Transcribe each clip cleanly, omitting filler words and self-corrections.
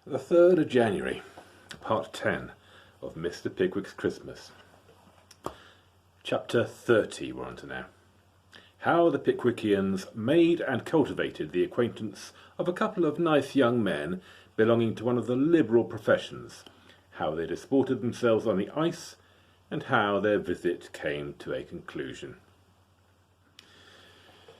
The 3rd of January, Part 10 of Mr. Pickwick's Christmas. Chapter 30 we're on to now. How the Pickwickians made and cultivated the acquaintance of a couple of nice young men belonging to one of the liberal professions, how they disported themselves on the ice, and how their visit came to a conclusion.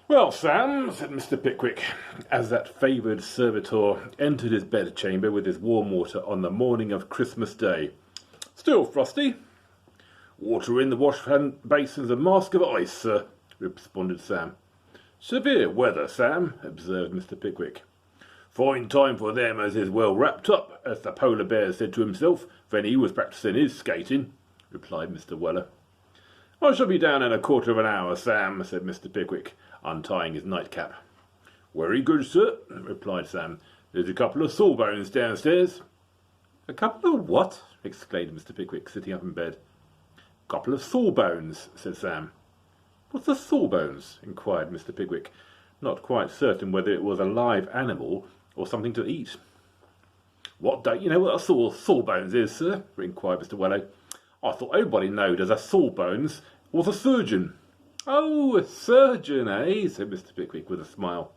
"Well, Sam," said Mr. Pickwick, as that favoured servitor entered his bedchamber with his warm water on the morning of Christmas Day. "Still frosty?" "Water in the wash-hand basin's a mask of ice, sir," responded Sam. "Severe weather, Sam," observed Mr. Pickwick. "Fine time for them as is well wrapped up, as the polar bear said to himself when he was practising his skating," replied Mr. Weller. "I shall be down in a quarter of an hour, Sam," said Mr. Pickwick, untying his nightcap. "Very good, sir," replied Sam. "There's a couple of sawbones downstairs." "A couple of what?" exclaimed Mr. Pickwick, sitting up in bed. "Couple of sawbones," said Sam. "What's a sawbones?" inquired Mr. Pickwick, not quite certain whether it was a live animal or something to eat. "What, don't you know what a sawbones is, sir?" inquired Mr. Weller. "I thought everybody knowed as a sawbones was a surgeon." "Oh, a surgeon, eh?" said Mr. Pickwick with a smile.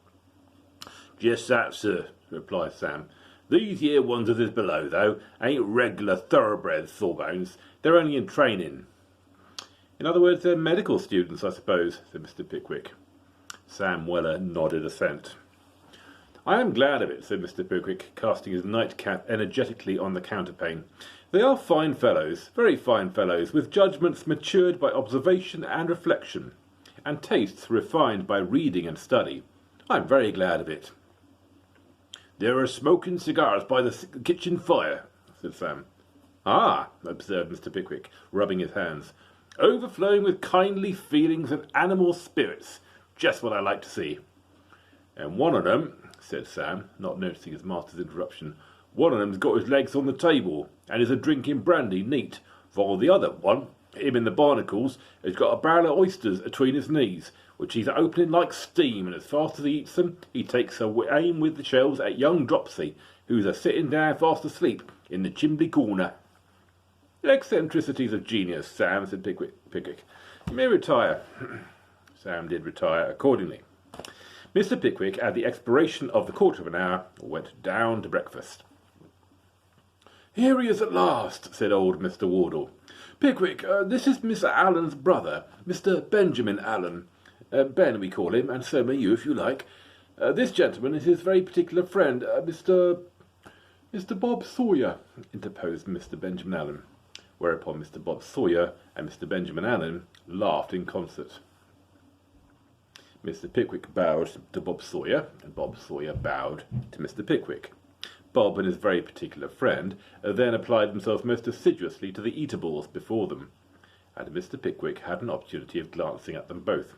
"Just that, sir," replied Sam. "These here ones as is below, though, ain't regular thoroughbred sawbones. They're only in training." "In other words, they're medical students, I suppose," said Mr. Pickwick. Sam Weller nodded assent. "I am glad of it," said Mr. Pickwick, casting his nightcap energetically on the counterpane. "They are fine fellows, very fine fellows, with judgments matured by observation and reflection, and tastes refined by reading and study. I am very glad of it." "There are smoking cigars by the kitchen fire," said Sam. "Ah," observed Mr. Pickwick, rubbing his hands. "Overflowing with kindly feelings and animal spirits. Just what I like to see." "And one of them," said Sam, not noticing his master's interruption, "one of them's got his legs on the table, and is a-drinking brandy neat, while the other one, him in the barnacles, has got a barrel of oysters atween his knees, which he's opening like steam, and as fast as he eats them, he takes aim with the shells at young Dropsy, who's a-sitting down fast asleep in the chimney corner." "Eccentricities of genius, Sam," said Pickwick. "You may retire." Sam did retire accordingly. Mr. Pickwick, at the expiration of the quarter of an hour, went down to breakfast. "Here he is at last," said old Mr. Wardle. "Pickwick, this is Miss Allen's brother, Mr. Benjamin Allen. Ben, we call him, and so may you, if you like. This gentleman is his very particular friend, Mr. Bob Sawyer," interposed Mr. Benjamin Allen, whereupon Mr. Bob Sawyer and Mr. Benjamin Allen laughed in concert. Mr. Pickwick bowed to Bob Sawyer, and Bob Sawyer bowed to Mr. Pickwick. Bob and his very particular friend then applied themselves most assiduously to the eatables before them, and Mr. Pickwick had an opportunity of glancing at them both.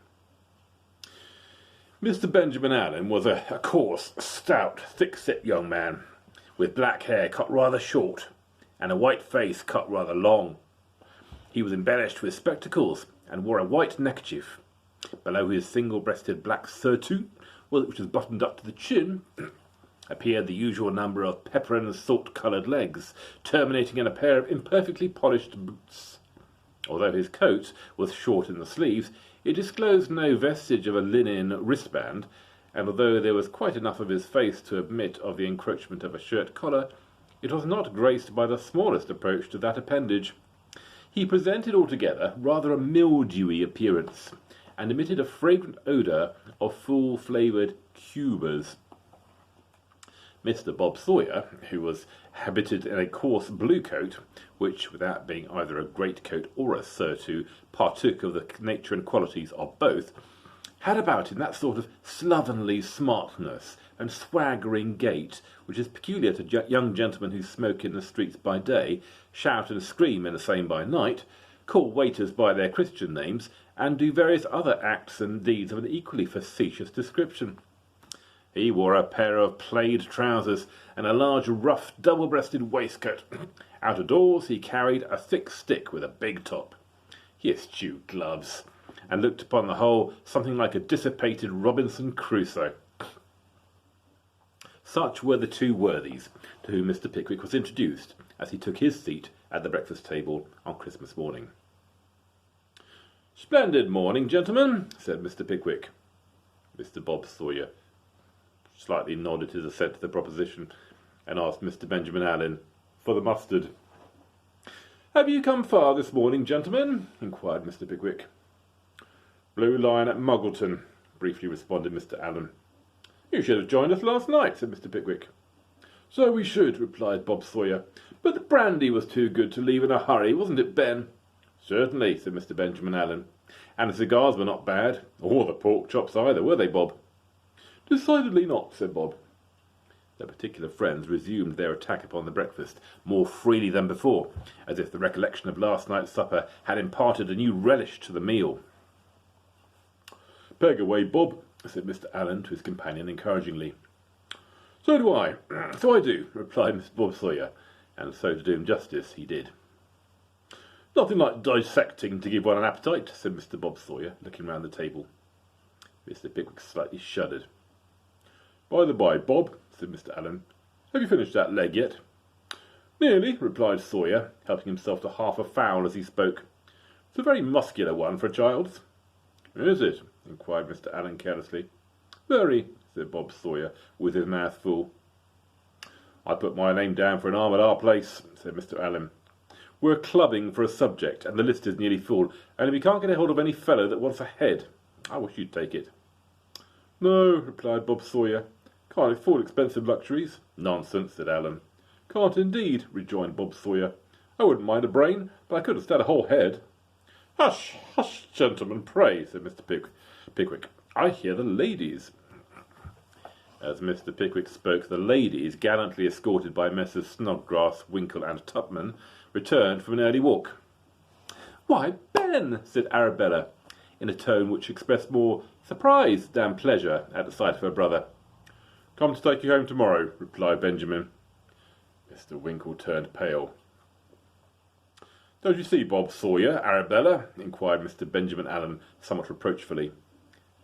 Mr. Benjamin Allen was a coarse, stout, thick-set young man, with black hair cut rather short, and a white face cut rather long. He was embellished with spectacles, and wore a white neckerchief. Below his single-breasted black surtout, which was buttoned up to the chin, appeared the usual number of pepper and salt-coloured legs, terminating in a pair of imperfectly polished boots. Although his coat was short in the sleeves, it disclosed no vestige of a linen wristband, and although there was quite enough of his face to admit of the encroachment of a shirt collar, it was not graced by the smallest approach to that appendage. He presented altogether rather a mildewy appearance, and emitted a fragrant odour of full-flavoured cubas. Mr. Bob Sawyer, who was habited in a coarse blue coat, which, without being either a greatcoat or a surtout, partook of the nature and qualities of both, had about him that sort of slovenly smartness and swaggering gait which is peculiar to young gentlemen who smoke in the streets by day, shout and scream in the same by night, call waiters by their Christian names, and do various other acts and deeds of an equally facetious description. He wore a pair of plaid trousers and a large, rough, double-breasted waistcoat. Out of doors he carried a thick stick with a big top. He eschewed gloves, and looked upon the whole something like a dissipated Robinson Crusoe. Such were the two worthies to whom Mr. Pickwick was introduced as he took his seat at the breakfast table on Christmas morning. "Splendid morning, gentlemen," said Mr. Pickwick. Mr. Bob Sawyer slightly nodded his assent to the proposition and asked Mr. Benjamin Allen for the mustard. "Have you come far this morning, gentlemen?" inquired Mr. Pickwick. "Blue Lion at Muggleton," briefly responded Mr. Allen. "You should have joined us last night," said Mr. Pickwick. "So we should," replied Bob Sawyer, "but the brandy was too good to leave in a hurry, wasn't it, Ben?" "Certainly," said Mr. Benjamin Allen. "And the cigars were not bad, or the pork chops either, were they, Bob?" "Decidedly not," said Bob. Their particular friends resumed their attack upon the breakfast more freely than before, as if the recollection of last night's supper had imparted a new relish to the meal. "Peg away, Bob," said Mr. Allen to his companion encouragingly. "So do I, so I do," replied Mr. Bob Sawyer, and so to do him justice he did. "Nothing like dissecting to give one an appetite," said Mr. Bob Sawyer, looking round the table. Mr. Pickwick slightly shuddered. "By the by, Bob," said Mr. Allen, "have you finished that leg yet?" "Nearly," replied Sawyer, helping himself to half a fowl as he spoke. "It's a very muscular one for a child's." "Is it?" inquired Mr. Allen carelessly. "Very," said Bob Sawyer, with his mouth full. "I put my name down for an arm at our place," said Mr. Allen. "We're clubbing for a subject, and the list is nearly full, only we can't get hold of any fellow that wants a head. I wish you'd take it." "No," replied Bob Sawyer. "Can't afford expensive luxuries." "Nonsense," said Allen. "Can't indeed," rejoined Bob Sawyer. "I wouldn't mind a brain, but I could have stand a whole head." "Hush, hush, gentlemen, pray," said Mr. Pickwick. "I hear the ladies." As Mr. Pickwick spoke, the ladies, gallantly escorted by Messrs. Snodgrass, Winkle, and Tupman, returned from an early walk. "Why, Ben," said Arabella, in a tone which expressed more surprise than pleasure at the sight of her brother. "Come to take you home tomorrow," replied Benjamin. Mr. Winkle turned pale. "Don't you see Bob Sawyer, Arabella?" inquired Mr. Benjamin Allen, somewhat reproachfully.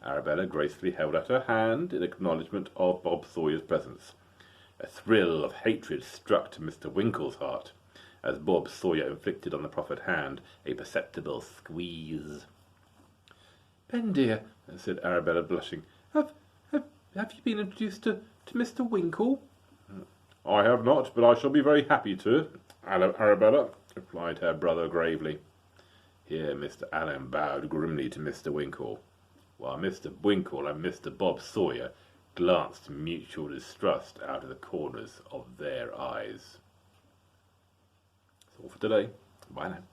Arabella gracefully held out her hand in acknowledgment of Bob Sawyer's presence. A thrill of hatred struck to Mr. Winkle's heart, as Bob Sawyer inflicted on the proffered hand a perceptible squeeze. "Ben, dear," said Arabella, blushing, have you been introduced to Mr. Winkle?" "I have not, but I shall be very happy to, Arabella," replied her brother gravely. Here Mr. Allen bowed grimly to Mr. Winkle, while Mr. Winkle and Mr. Bob Sawyer glanced mutual distrust out of the corners of their eyes. That's all for today. Bye now.